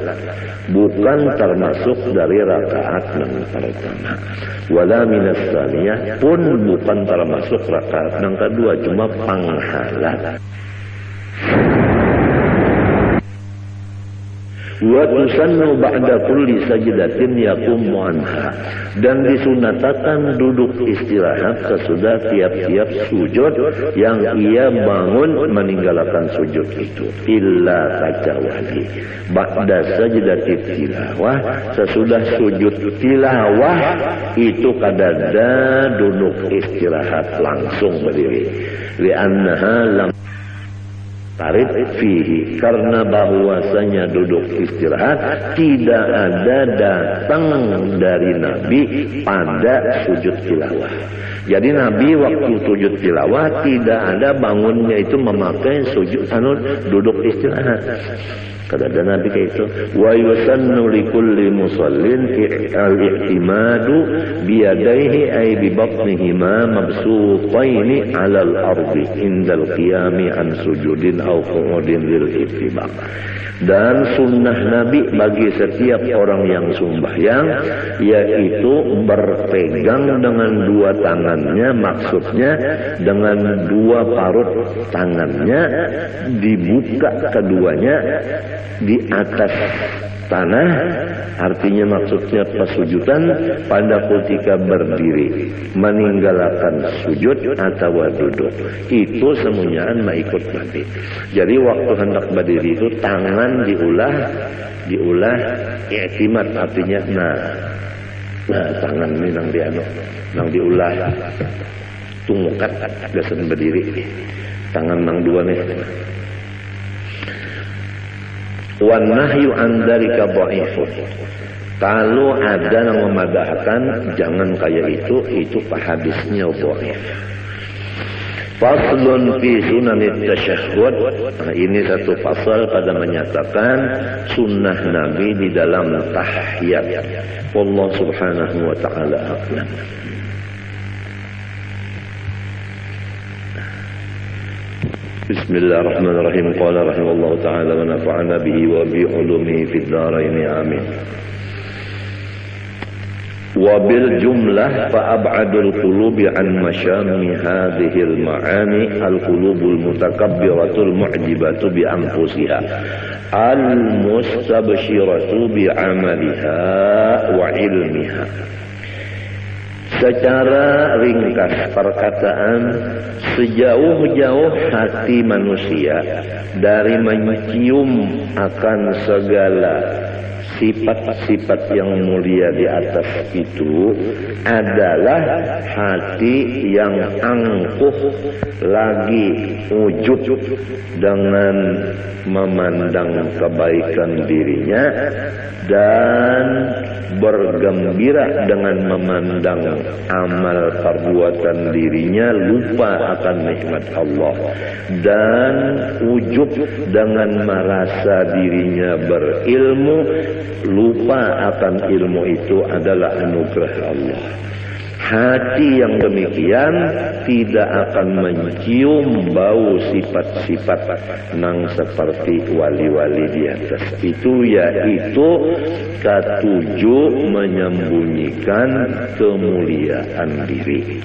bukan termasuk dari rakaat yang pertama. Wala minas tsaniyah, pun bukan termasuk rakaat yang kedua, cuma panghala. Wa tusannu ba'da kulli sajdatin yaqumu anha, dan disunatakan duduk istirahat sesudah tiap-tiap sujud yang ia bangun meninggalkan sujud itu. Illa kecuali ba'da sajdatit tilawah, sesudah sujud tilawah itu kadada duduk istirahat langsung berdiri. Li'annaha lam tarid fihi, karena bahwasanya duduk istirahat tidak ada datang dari Nabi pada sujud tilawah. Jadi Nabi waktu sujud tilawah tidak ada bangunnya itu memakai sujud duduk istirahat. Kata Nabi kayak itu, wa yusannu likulli musallin al-i'timadu biyadaihi ay bi batnihima mabsutaini 'alal ardi indal qiyami an sujudin aw qu'udin lil ittibaq. Dan sunnah Nabi bagi setiap orang yang sembahyang yaitu berpegang dengan dua tangannya, maksudnya dengan dua parut tangannya dibuka keduanya di atas tanah, artinya maksudnya pesujudan pada ketika berdiri, meninggalkan sujud atau duduk. Itu semuanya ikut Nabi. Jadi waktu hendak berdiri itu tangan diulah i'timad, artinya nah tangan ini nang diulah tungkat gasan berdiri, tangan nang dua nih. Wan nahyu an dzalika dhaifun. Kalau ada yang memadahkan jangan kayak itu hadisnya dhaif. Faslun fi sunanit tasyahhud. Nah, ini satu pasal pada menyatakan sunnah Nabi di dalam tahiyat. Allah Subhanahu wa taala a'lam. Bismillahirrahmanirrahim. Qala rahimahullahu ta'ala wa nafa'ana bihi wa bi ulumihi fid dharain amin. Wa bil jumlah fa ab'adul qulubi an masyami hadhil ma'ani al qulubul mutakabbiratul mu'jibatu bi anfusiha al mustabshiratu bi 'amaliha wa ilmiha. Secara ringkas perkataan, sejauh-jauh hati manusia dari mencium akan segala sifat-sifat yang mulia di atas itu adalah hati yang angkuh lagi ujub dengan memandang kebaikan dirinya dan bergembira dengan memandang amal perbuatan dirinya, lupa akan nikmat Allah, dan ujub dengan merasa dirinya berilmu, lupa akan ilmu itu adalah anugerah Allah. Hati yang demikian tidak akan mencium bau sifat-sifat nang seperti wali-wali di atas itu, yaitu ketujuh menyembunyikan kemuliaan diri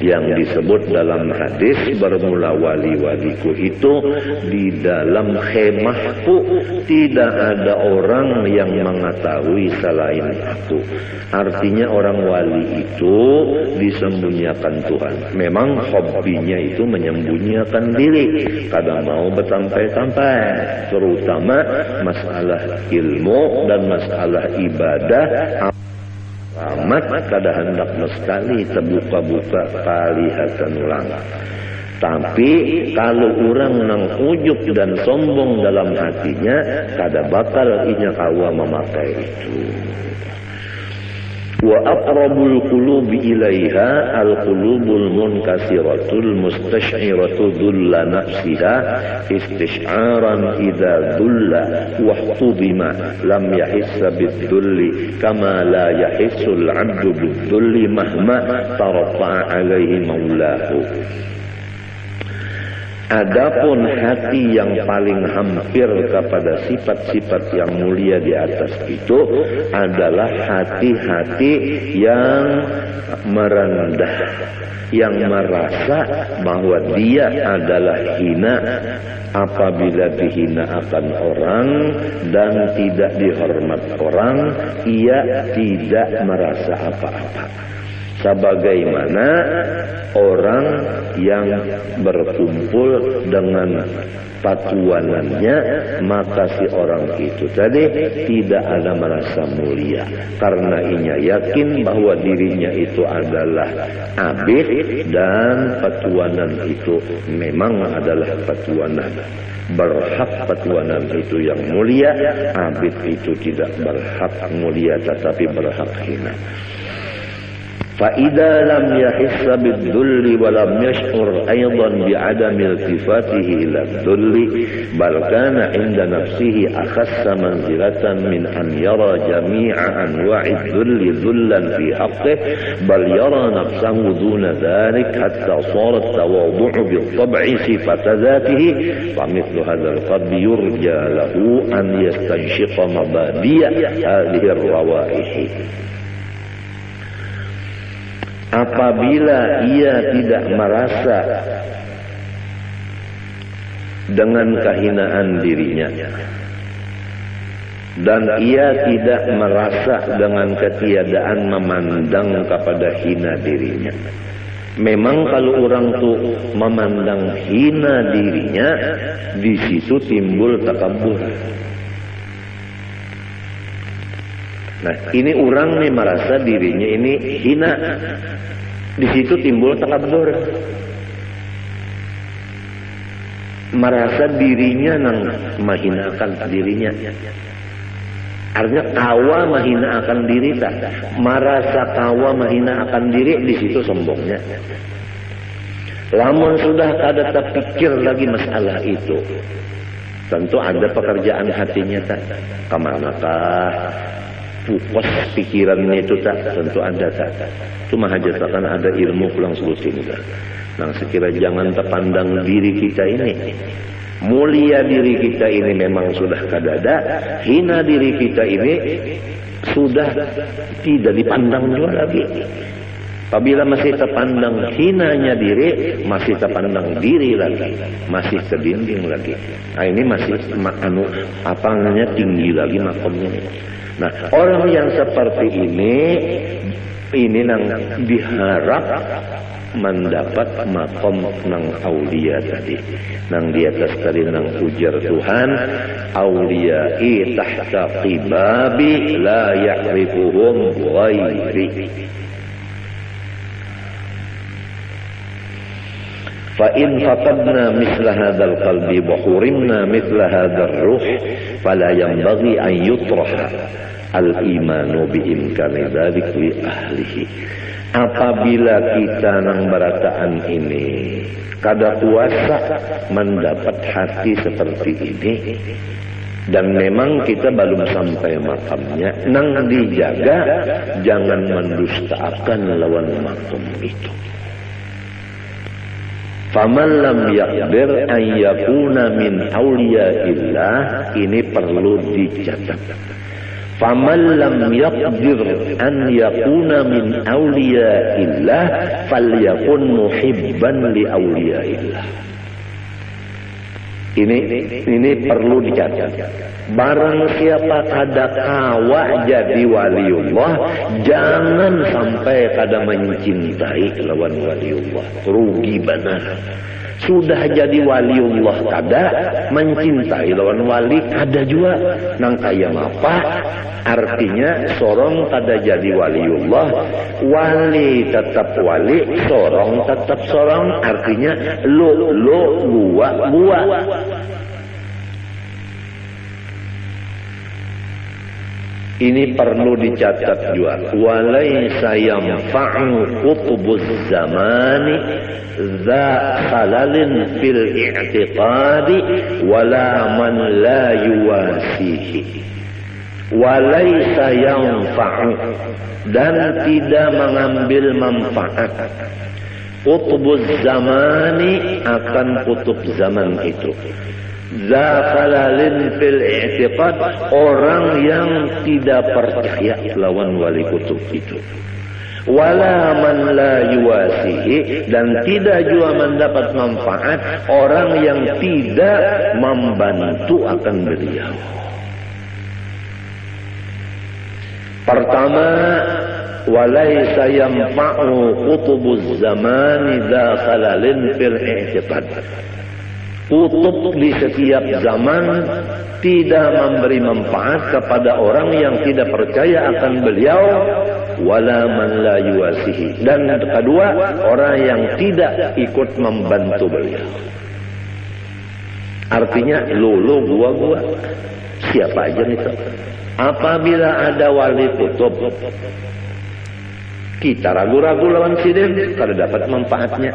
yang disebut dalam hadis, bermula wali-waliku itu di dalam khemahku tidak ada orang yang mengetahui selain aku. Artinya orang wali itu disembunyikan Tuhan. Memang hobinya itu menyembunyikan diri, kadang mau bersampai-sampai, terutama masalah ilmu dan masalah ibadah amat kada hendak sekali terbuka-buka kelihatan ulang. Tapi kalau orang nang ujub dan sombong dalam hatinya, kada bakal inya kawa memakai itu. Wa aqrabul qulubi ilaiha al-qulubul munkasiratul mustash'iratu dhulla nafsiha istish'aran idza dhulla wa hubima lam yahissa bidhulli kama la yahissul 'abdu bidhulli mahma tarfa'a 'alaihi maulahu. Adapun hati yang paling hampir kepada sifat-sifat yang mulia di atas itu adalah hati-hati yang merendah, yang merasa bahwa dia adalah hina apabila dihina akan orang dan tidak dihormat orang, ia tidak merasa apa-apa. Sebagaimana orang yang berkumpul dengan patuanannya, maka si orang itu tadi tidak ada merasa mulia karena ia yakin bahwa dirinya itu adalah abid dan patuanan itu memang adalah patuanan. Berhak patuanan itu yang mulia, abid itu tidak berhak mulia tetapi berhak hina. فإذا لم يحس بالذل ولم يشعر أيضا بعدم التفاته إلى الذل بل كان عند نفسه أخس منزلة من أن يرى جميع أنواع الذل ذلا في حقه بل يرى نفسه دون ذلك حتى صار التواضع بالطبع صفة ذاته فمثل هذا القلب يرجى له أن يستنشق مبادئ هذه الروائح. Apabila ia tidak merasa dengan kehinaan dirinya dan ia tidak merasa dengan ketiadaan memandang kepada hina dirinya. Memang kalau orang tuh memandang hina dirinya, di situ timbul takabur. Nah, ini orang nih merasa dirinya ini hina. Di situ timbul takabur. Merasa dirinya nang mahinakan dirinya. Artinya kawa mahinakan diri tak. Merasa kawa mahinakan diri, di situ sombongnya. Lamun sudah kada terpikir lagi masalah itu, tentu ada pekerjaan hatinya tak. Kemanakah pupos pikirannya itu tak, tentu ada tak. Cuma hajatakan ada ilmu pulang selusin tak. Nah, sekira jangan terpandang diri kita ini. Mulia diri kita ini memang sudah kadada, hina diri kita ini sudah tidak dipandang juga lagi. Apabila masih terpandang hinanya diri, masih terpandang diri lagi, masih terdinding lagi. Nah, ini masih apa namanya tinggi lagi makamnya. Nah, orang yang seperti ini nang diharap mendapat makom nang aulia tadi. Nang di atas tadi nang ujar Tuhan, auliyai tahta qibabi la ya'rifuhum ghairi. فإن فقدنا مثل هذا القلب وحرمنا مثل هذا الروح فلا ينبغي أن يطرح الإيمان بإمكان ذلك لأهله. Apabila kita nang berataan ini kada kuasa mendapat hati seperti ini, dan memang kita belum sampai makamnya, nang dijaga jangan mendustakan lawan makam itu. Faman lam yaqdir an yakuna min awliyaillah, ini perlu dicatat. Faman lam yaqdir an yakuna min awliyaillah falyakun muhibban li awliyaillah. Ini perlu dicatat. Barang siapa kada kawa jadi waliullah, jangan sampai kada mencintai lawan waliullah. Rugi benar. Sudah jadi waliullah kada, mencintai lawan wali kada juga. Nang kaya apa? Artinya sorong kada jadi waliullah, wali tetap wali, sorong tetap sorong. Artinya lo gua. Ini perlu dicatat juga. Walaysa yanfa'u qutbuz zamani za khalalin fil i'tiqadi wala man la yuwasihi. Walaysa yanfa'u, dan tidak mengambil manfaat. Qutbuz zamani, akan kutub zaman itu. Zakhalalin fil i'tiqad, orang yang tidak percaya lawan wali kutub itu. Wala man la yuwasihi, dan tidak juga mendapat manfaat orang yang tidak membantu akan beliau. Pertama, walaysa yanfa'u qutubuz zamani zakhalalin fil i'tiqad. Kutub di setiap zaman tidak memberi manfaat kepada orang yang tidak percaya akan beliau, wala man la yuwasihi, dan kedua, orang yang tidak ikut membantu beliau. Artinya lulu gua siapa aja itu. Apabila ada wali kutub, kita ragu-ragu lawan sidin, kada dapat manfaatnya.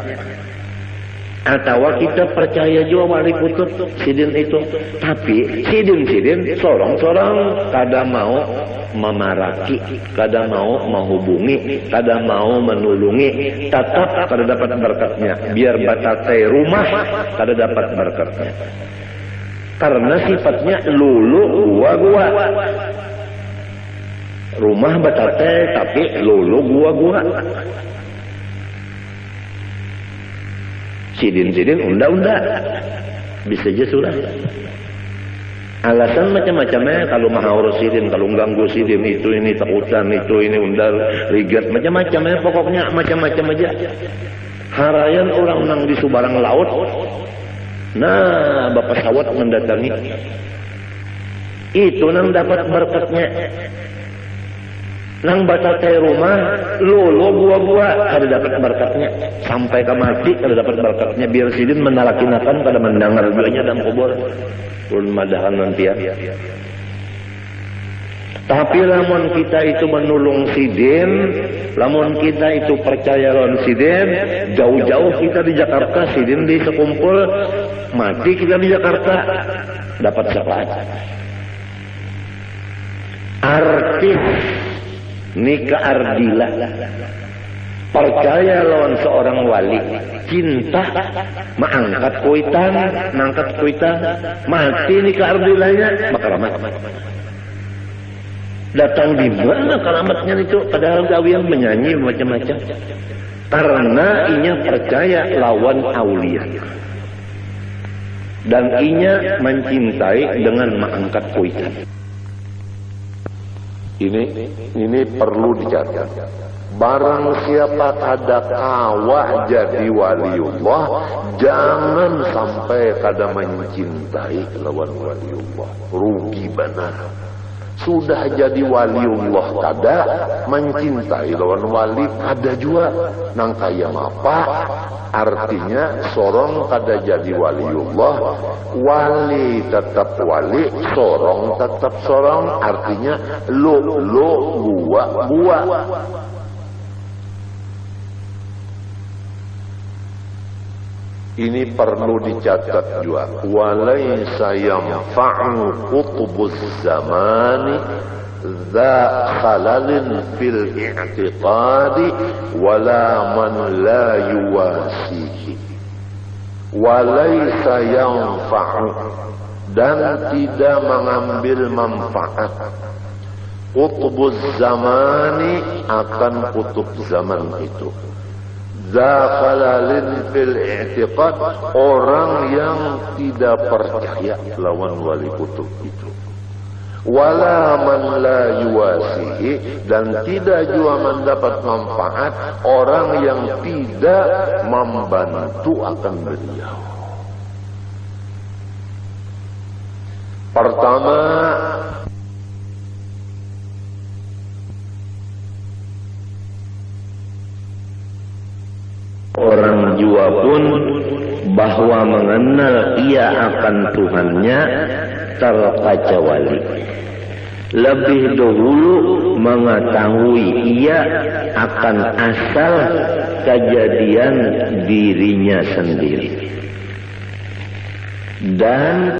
Atau kita percaya juga wali kutub sidin itu, tapi sidin sorong-sorong kada mau memaraki, kada mau menghubungi, kada mau menulungi, tetap kada dapat berkatnya. Biar batate rumah kada dapat berkatnya, karena sifatnya lulu gua. Rumah batate tapi lulu gua. Sidin unda bisa aja sudah. Alasan macam-macamnya, kalau mahaur sidin, kalau ganggu sidin itu, ini takutan itu, ini undar rigat, macam-macamnya, pokoknya macam-macam aja. Harayan orang nang di subarang laut, nah bapak sawat mendatangi, itu nang dapat berkatnya. Nang batai rumah, lolo gua ada dapat berkatnya. Sampai ke mati ada dapat berkatnya. Biar sidin menalakinakan kada mendengar bilanya dalam kubur. Ulun madahan nanti ya. Tapi lamun kita itu menulung sidin, lamun kita itu percaya lawan sidin, jauh-jauh kita di Jakarta, sidin di sekumpul, mati kita di Jakarta, dapat syafaat. Artis nikah ardilah, percaya lawan seorang wali, cinta, mengangkat kuitan, mati nikah ardilahnya, makaramat. Datang di mana karamatnya itu? Padahal gawian menyanyi macam-macam. Karena inya percaya lawan aulia, dan inya mencintai dengan mengangkat kuitan. Ini perlu dicatat. Barang siapa kada kawa jadi waliullah, jangan sampai kada mencintai lawan waliullah. Rugi benar. Sudah jadi waliullah kada, mencintai lawan wali kada juga. Nang kaya apa? Artinya sorong kada jadi waliullah, wali tetap wali, sorong tetap sorong. Artinya lo gua. Ini perlu dicatat juga. Walaysa yanfa'u qutbuz zamani za khalalin fil i'tiqadi wala man la yuwasihi. Walaysa yanfa'u, dan tidak mengambil manfaat. Qutbuz zamani, akan kutub zaman itu. Zafalalin fil i'tiqad, orang yang tidak percaya lawan wali kutub itu. Wala man la yuwasihi, dan tidak juga mendapat manfaat orang yang tidak membantu akan beliau. Pertama, orang jua pun bahwa mengenal ia akan Tuhannya terkacauali. Lebih dahulu mengetahui ia akan asal kejadian dirinya sendiri. Dan